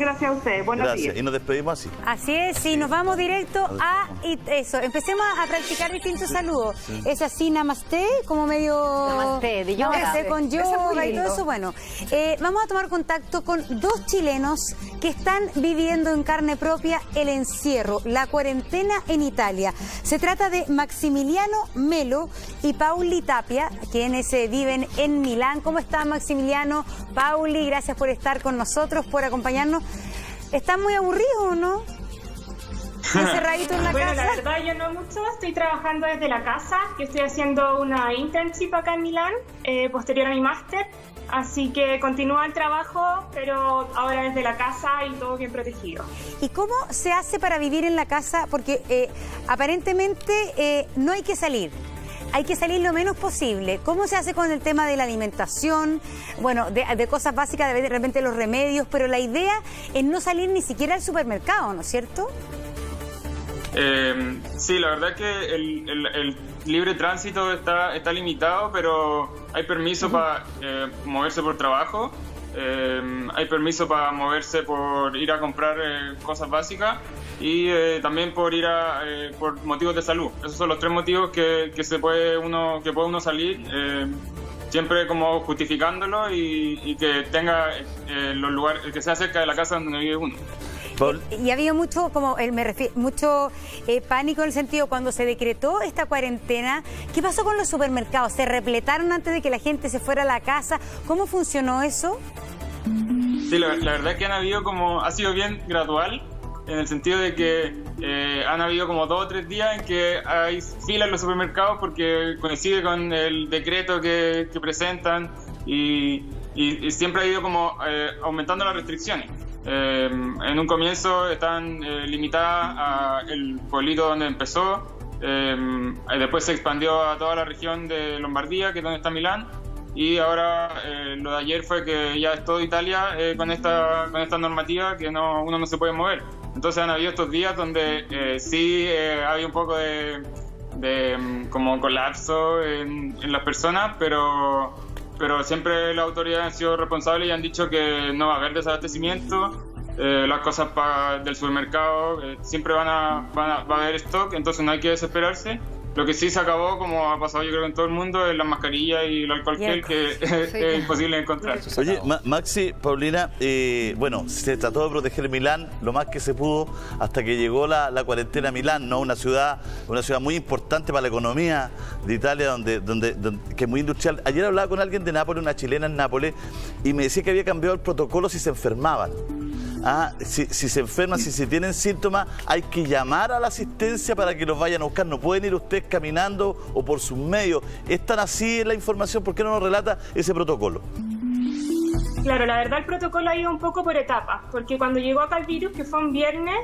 gracias a ustedes. Buenos días. Y nos despedimos así. Así es, y nos vamos directo a eso. Empecemos a practicar distintos saludos. Es así, namaste, como medio... Namaste, de yoga. Con yoga y todo eso. Bueno, vamos a tomar contacto con dos chilenos que están viviendo en carne propia el encierro, la cuarentena en Italia. Se trata de Maximiliano Melo y Pauli Tapia, quienes viven en Milán. ¿Cómo está Maximiliano? Pauli, gracias por estar con nosotros, por acompañarnos. ¿Están muy aburridos, no? Encerradito en la casa. Bueno, la verdad yo no mucho, estoy trabajando desde la casa, que estoy haciendo una internship acá en Milán, posterior a mi máster, así que continúa el trabajo, pero ahora desde la casa y todo bien protegido. ¿Y cómo se hace para vivir en la casa? Porque aparentemente no hay que salir. Hay que salir lo menos posible. ¿Cómo se hace con el tema de la alimentación? Bueno, de cosas básicas, de repente los remedios, pero la idea es no salir ni siquiera al supermercado, ¿no es cierto? Sí, la verdad es que el libre tránsito está limitado, pero hay permiso para moverse por trabajo, hay permiso para moverse por ir a comprar cosas básicas y también por ir por motivos de salud. Esos son los tres motivos que puede uno salir, siempre como justificándolo y que tenga los lugares, que sea cerca de la casa donde vive uno. Y había mucho, mucho pánico en el sentido, cuando se decretó esta cuarentena, ¿qué pasó con los supermercados? ¿Se repletaron antes de que la gente se fuera a la casa? ¿Cómo funcionó eso? Sí, la verdad es que ha sido bien gradual, en el sentido de que han habido como 2 o 3 días en que hay filas en los supermercados porque coincide con el decreto que presentan y siempre ha ido como aumentando las restricciones. En un comienzo están limitadas al pueblito donde empezó, después se expandió a toda la región de Lombardía, que es donde está Milán, y ahora lo de ayer fue que ya es todo Italia con esta normativa que uno no se puede mover. Entonces han habido estos días donde sí había un poco de como colapso en las personas, pero siempre las autoridades han sido responsables y han dicho que no va a haber desabastecimiento, las cosas del supermercado siempre va a haber stock, entonces no hay que desesperarse. Lo que sí se acabó, como ha pasado yo creo en todo el mundo, es las mascarillas y el alcohol gel, que es imposible encontrar. Oye, Maxi, Paulina, bueno, se trató de proteger Milán lo más que se pudo hasta que llegó la cuarentena a Milán, ¿no? Una ciudad muy importante para la economía de Italia, que es muy industrial. Ayer hablaba con alguien de Nápoles, una chilena en Nápoles, y me decía que había cambiado el protocolo si se enfermaban. Si se enferman, si tienen síntomas, hay que llamar a la asistencia para que los vayan a buscar. No pueden ir ustedes caminando o por sus medios. ¿Es tan así la información? ¿Por qué no nos relata ese protocolo? Claro, la verdad el protocolo ha ido un poco por etapas, porque cuando llegó acá el virus, que fue un viernes,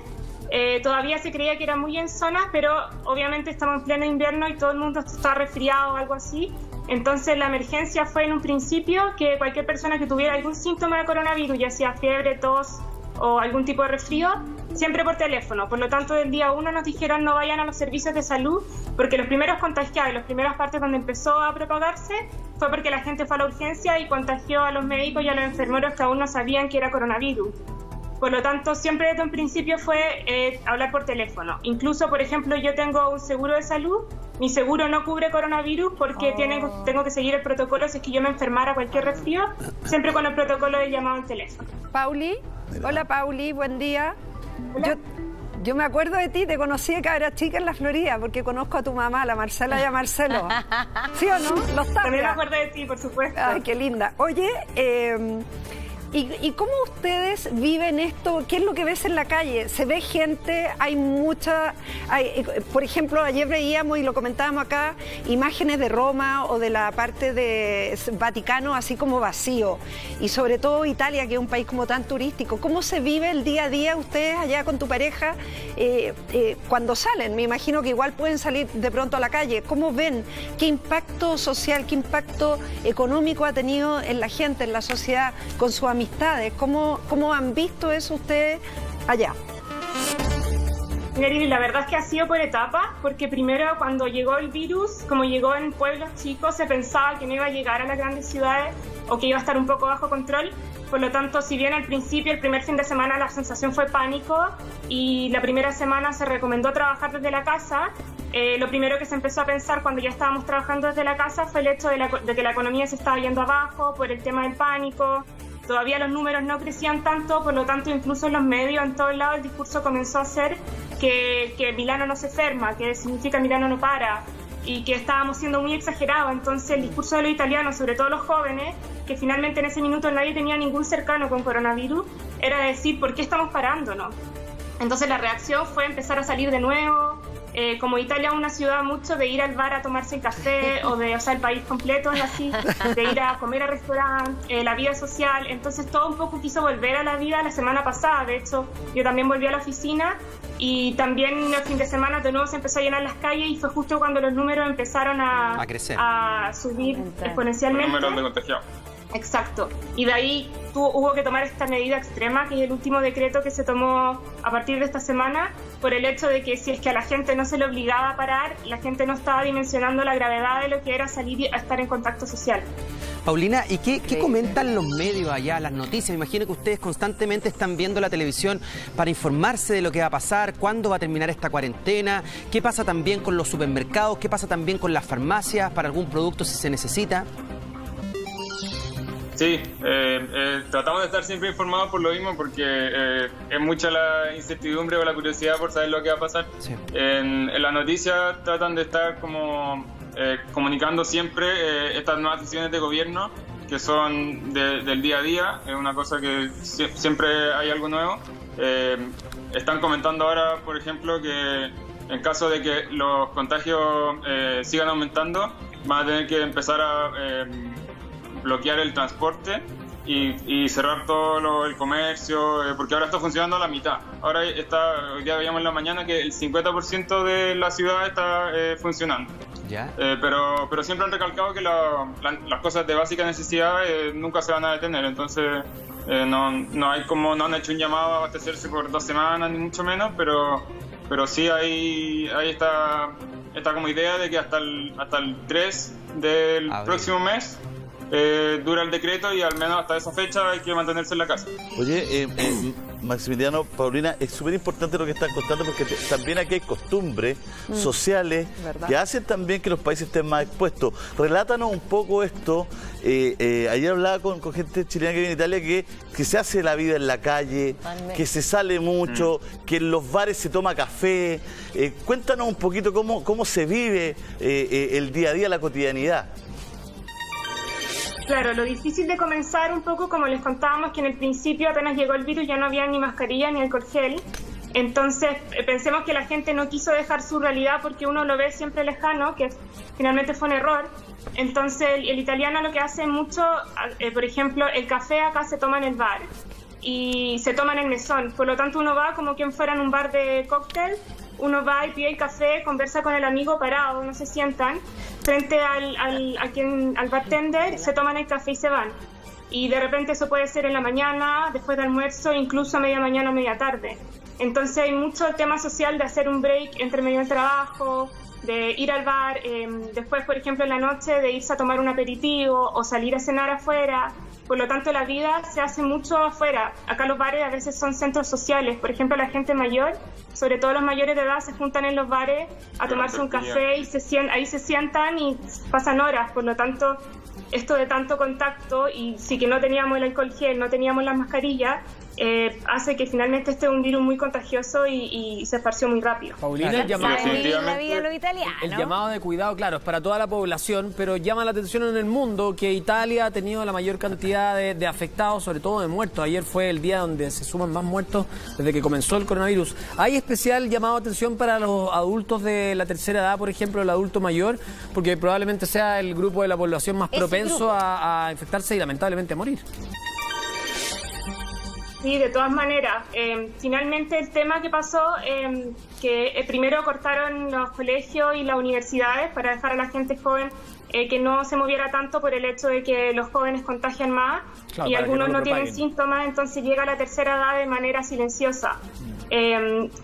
todavía se creía que era muy en zonas, pero obviamente estamos en pleno invierno y todo el mundo está resfriado o algo así. Entonces la emergencia fue en un principio que cualquier persona que tuviera algún síntoma de coronavirus, ya sea fiebre, tos o algún tipo de resfrío, siempre por teléfono. Por lo tanto, del día 1 nos dijeron no vayan a los servicios de salud, porque los primeros contagiados y las primeras partes donde empezó a propagarse fue porque la gente fue a la urgencia y contagió a los médicos y a los enfermeros que aún no sabían que era coronavirus. Por lo tanto, siempre desde un principio fue hablar por teléfono. Incluso, por ejemplo, yo tengo un seguro de salud, mi seguro no cubre coronavirus porque tengo que seguir el protocolo si es que yo me enfermara cualquier resfrío, siempre con el protocolo de llamado al teléfono. Pauli, hola Pauli, buen día. Hola. Yo me acuerdo de ti, te conocí de cabra chica en la Florida, porque conozco a tu mamá, la Marcela y a Marcelo. ¿Sí o no? Los Tapia. También me acuerdo de ti, por supuesto. Ay, qué linda. Oye, ¿y cómo ustedes viven esto? ¿Qué es lo que ves en la calle? ¿Se ve gente? Hay mucha... por ejemplo, ayer veíamos, y lo comentábamos acá, imágenes de Roma o de la parte de Vaticano así como vacío. Y sobre todo Italia, que es un país como tan turístico. ¿Cómo se vive el día a día ustedes allá con tu pareja cuando salen? Me imagino que igual pueden salir de pronto a la calle. ¿Cómo ven? ¿Qué impacto social, qué impacto económico ha tenido en la gente, en la sociedad, con su amistades? ¿Cómo han visto eso ustedes allá? La verdad es que ha sido por etapas, porque primero cuando llegó el virus, como llegó en pueblos chicos, se pensaba que no iba a llegar a las grandes ciudades o que iba a estar un poco bajo control, Por lo tanto, si bien al principio, el primer fin de semana, la sensación fue pánico y la primera semana se recomendó trabajar desde la casa, lo primero que se empezó a pensar cuando ya estábamos trabajando desde la casa fue el hecho de que la economía se estaba yendo abajo por el tema del pánico. Todavía los números no crecían tanto, por lo tanto incluso en los medios, en todos lados, el discurso comenzó a ser que Milano no se ferma, que significa Milano no para, y que estábamos siendo muy exagerados. Entonces el discurso de los italianos, sobre todo los jóvenes, que finalmente en ese minuto nadie tenía ningún cercano con coronavirus, era decir, ¿por qué estamos parándonos? Entonces la reacción fue empezar a salir de nuevo. Como Italia es una ciudad mucho de ir al bar a tomarse el café, o sea, el país completo es así, de ir a comer a restaurante, la vida social. Entonces todo un poco quiso volver a la vida la semana pasada. De hecho, yo también volví a la oficina y también el fin de semana de nuevo se empezó a llenar las calles y fue justo cuando los números empezaron a crecer, a subir exponencialmente. Los números de contagiados. Exacto. Y de ahí hubo que tomar esta medida extrema, que es el último decreto que se tomó a partir de esta semana, por el hecho de que si es que a la gente no se le obligaba a parar, la gente no estaba dimensionando la gravedad de lo que era salir a estar en contacto social. Paulina, ¿y qué comentan los medios allá, las noticias? Me imagino que ustedes constantemente están viendo la televisión para informarse de lo que va a pasar, cuándo va a terminar esta cuarentena, qué pasa también con los supermercados, qué pasa también con las farmacias, para algún producto si se necesita. Sí, tratamos de estar siempre informados por lo mismo, porque es mucha la incertidumbre o la curiosidad por saber lo que va a pasar. Sí. En la noticia tratan de estar como comunicando siempre estas nuevas decisiones de gobierno que son del día a día. Es una cosa que siempre hay algo nuevo. Están comentando ahora, por ejemplo, que en caso de que los contagios sigan aumentando, van a tener que empezar a bloquear el transporte y cerrar todo el comercio, porque ahora está funcionando a la mitad. Ahora hoy día veíamos en la mañana que el 50% de la ciudad está funcionando. ¿Ya? Pero siempre han recalcado que las cosas de básica necesidad nunca se van a detener. Entonces no han hecho un llamado a abastecerse por 2 semanas, ni mucho menos, pero sí ahí está como idea de que hasta el 3 del próximo mes dura el decreto, y al menos hasta esa fecha hay que mantenerse en la casa. Oye, Maximiliano, Paulina, es súper importante lo que están contando, porque también aquí hay costumbres sociales que hacen también que los países estén más expuestos. Relátanos un poco esto. Ayer hablaba con gente chilena que vive en Italia que se hace la vida en la calle, que se sale mucho, que en los bares se toma café. Cuéntanos un poquito cómo se vive el día a día, la cotidianidad. Claro, lo difícil de comenzar un poco, como les contábamos, que en el principio apenas llegó el virus ya no había ni mascarilla ni alcohol gel. Entonces pensemos que la gente no quiso dejar su realidad porque uno lo ve siempre lejano, que finalmente fue un error. Entonces el italiano lo que hace mucho, por ejemplo, el café acá se toma en el bar y se toma en el mesón. Por lo tanto uno va como quien fuera en un bar de cóctel, uno va y pide el café, conversa con el amigo parado, no se sientan frente al bartender, se toman el café y se van. Y de repente eso puede ser en la mañana, después de almuerzo, incluso a media mañana o media tarde. Entonces hay mucho el tema social de hacer un break entre medio del trabajo, de ir al bar, después, por ejemplo, en la noche, de irse a tomar un aperitivo o salir a cenar afuera. Por lo tanto, la vida se hace mucho afuera. Acá los bares a veces son centros sociales. Por ejemplo, la gente mayor, sobre todo los mayores de edad, se juntan en los bares a tomarse un café y ahí se sientan y pasan horas. Por lo tanto, esto de tanto contacto, y sí que no teníamos el alcohol gel, no teníamos las mascarillas, hace que finalmente este es un virus muy contagioso y se esparció muy rápido. Paulina, el llamado de cuidado, claro, es para toda la población, pero llama la atención en el mundo que Italia ha tenido la mayor cantidad de afectados, sobre todo de muertos. Ayer fue el día donde se suman más muertos desde que comenzó el coronavirus. ¿Hay especial llamado de atención para los adultos de la tercera edad, por ejemplo, el adulto mayor? Porque probablemente sea el grupo de la población más propenso a infectarse y lamentablemente a morir. Sí, de todas maneras. Finalmente el tema que pasó, que primero cortaron los colegios y las universidades para dejar a la gente joven que no se moviera tanto por el hecho de que los jóvenes contagian más, claro, y algunos no tienen síntomas, entonces llega a la tercera edad de manera silenciosa.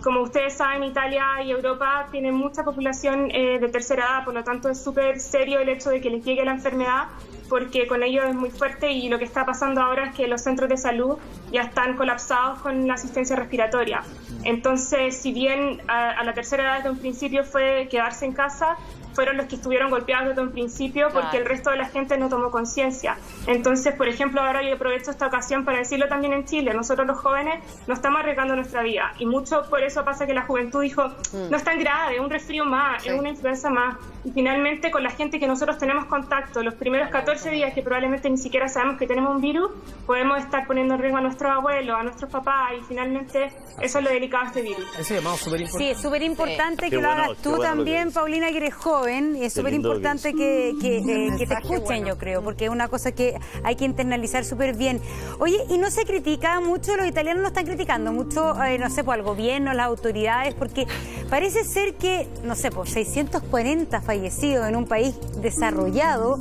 Como ustedes saben, Italia y Europa tienen mucha población de tercera edad, por lo tanto es súper serio el hecho de que les llegue la enfermedad porque con ellos es muy fuerte y lo que está pasando ahora es que los centros de salud ya están colapsados con la asistencia respiratoria. Entonces, si bien a la tercera edad desde un principio fue quedarse en casa, fueron los que estuvieron golpeados desde un principio porque el resto de la gente no tomó conciencia. Entonces, por ejemplo, ahora yo aprovecho esta ocasión para decirlo también en Chile, nosotros los jóvenes no estamos arriesgando nuestra vida y mucho por eso pasa que la juventud dijo, no es tan grave, es un resfrío más, es una influenza más. Y finalmente con la gente que nosotros tenemos contacto, los primeros 14 días que probablemente ni siquiera sabemos que tenemos un virus, podemos estar poniendo en riesgo a nuestros abuelos, a nuestros papás y finalmente eso es lo delicado de este virus. Ese llamado súper importante. Sí, es súper importante que lo hagas tú también, Paulina, que eres joven. Es súper importante que te escuchen, yo creo, porque es una cosa que hay que internalizar súper bien. Oye, y no se critica mucho, los italianos no están criticando mucho, no sé, al gobierno, las autoridades, porque parece ser que, no sé, 640 fallecidos en un país desarrollado.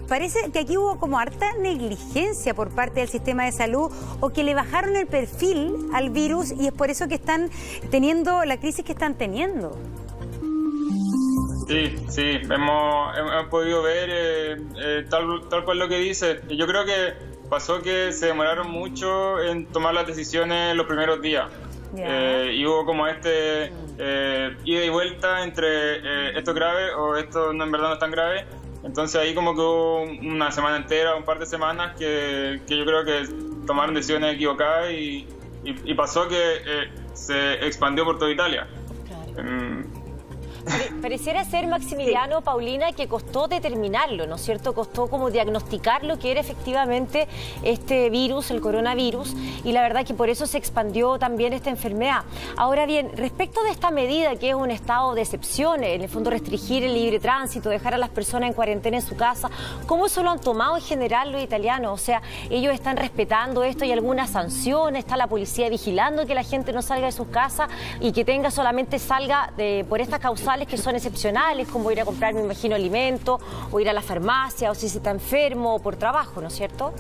Parece que aquí hubo como harta negligencia por parte del sistema de salud o que le bajaron el perfil al virus y es por eso que están teniendo la crisis que están teniendo. Sí, hemos podido ver tal cual lo que dice. Yo creo que pasó que se demoraron mucho en tomar las decisiones los primeros días. Y hubo como ida y vuelta entre esto es grave o esto en verdad no es tan grave. Entonces ahí como que hubo una semana entera, un par de semanas que yo creo que tomaron decisiones equivocadas y pasó que se expandió por toda Italia. Claro. Pareciera ser, Maximiliano, Paulina, que costó determinarlo, ¿no es cierto? Costó como diagnosticar lo que era efectivamente este virus, el coronavirus, y la verdad que por eso se expandió también esta enfermedad. Ahora bien, respecto de esta medida que es un estado de excepción, en el fondo restringir el libre tránsito, dejar a las personas en cuarentena en su casa, ¿cómo eso lo han tomado en general los italianos? O sea, ¿ellos están respetando esto? ¿Hay alguna sanción? ¿Está la policía vigilando que la gente no salga de sus casas y que solamente salga por estas causales que son excepcionales, como ir a comprar, me imagino, alimentos, o ir a la farmacia, o si se está enfermo, o por trabajo, ¿no es cierto?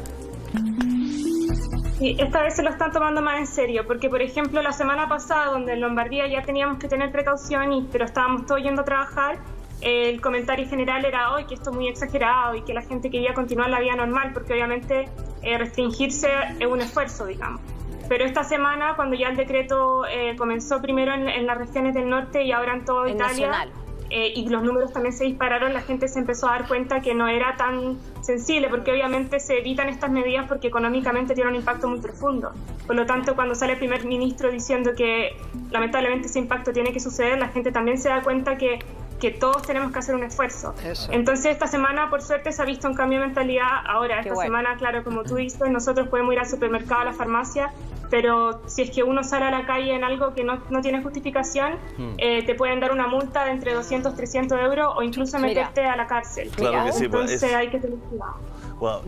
Sí, esta vez se lo están tomando más en serio, porque por ejemplo la semana pasada, donde en Lombardía ya teníamos que tener precaución, pero estábamos todos yendo a trabajar, el comentario general era hoy que esto es muy exagerado y que la gente quería continuar la vida normal, porque obviamente restringirse es un esfuerzo, digamos. Pero esta semana, cuando ya el decreto comenzó primero en las regiones del norte y ahora en toda Italia, y los números también se dispararon, la gente se empezó a dar cuenta que no era tan sensible, porque obviamente se evitan estas medidas porque económicamente tienen un impacto muy profundo. Por lo tanto, cuando sale el primer ministro diciendo que lamentablemente ese impacto tiene que suceder, la gente también se da cuenta que todos tenemos que hacer un esfuerzo. Eso. Entonces esta semana por suerte se ha visto un cambio de mentalidad. Ahora, esta semana, claro, como tú dices, nosotros podemos ir al supermercado, a la farmacia, pero si es que uno sale a la calle en algo que no tiene justificación, te pueden dar una multa de entre 200 y 300 euros o incluso meterte a la cárcel. Claro que sí, entonces hay que tener cuidado. Wow.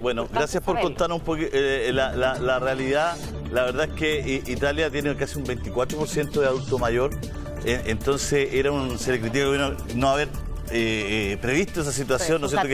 Bueno, gracias por contarnos un poco la realidad. La verdad es que Italia tiene casi un 24% de adulto mayor. Entonces se le critica no haber previsto esa situación, ¿no es cierto?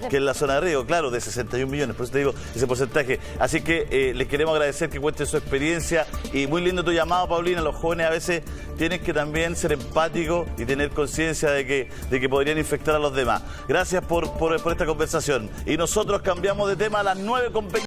Que en la zona de Río, claro, de 61 millones, por eso te digo ese porcentaje. Así que les queremos agradecer que cuenten su experiencia y muy lindo tu llamado, Paulina. Los jóvenes a veces tienen que también ser empáticos y tener conciencia de que podrían infectar a los demás. Gracias por esta conversación. Y nosotros cambiamos de tema a las 9:20.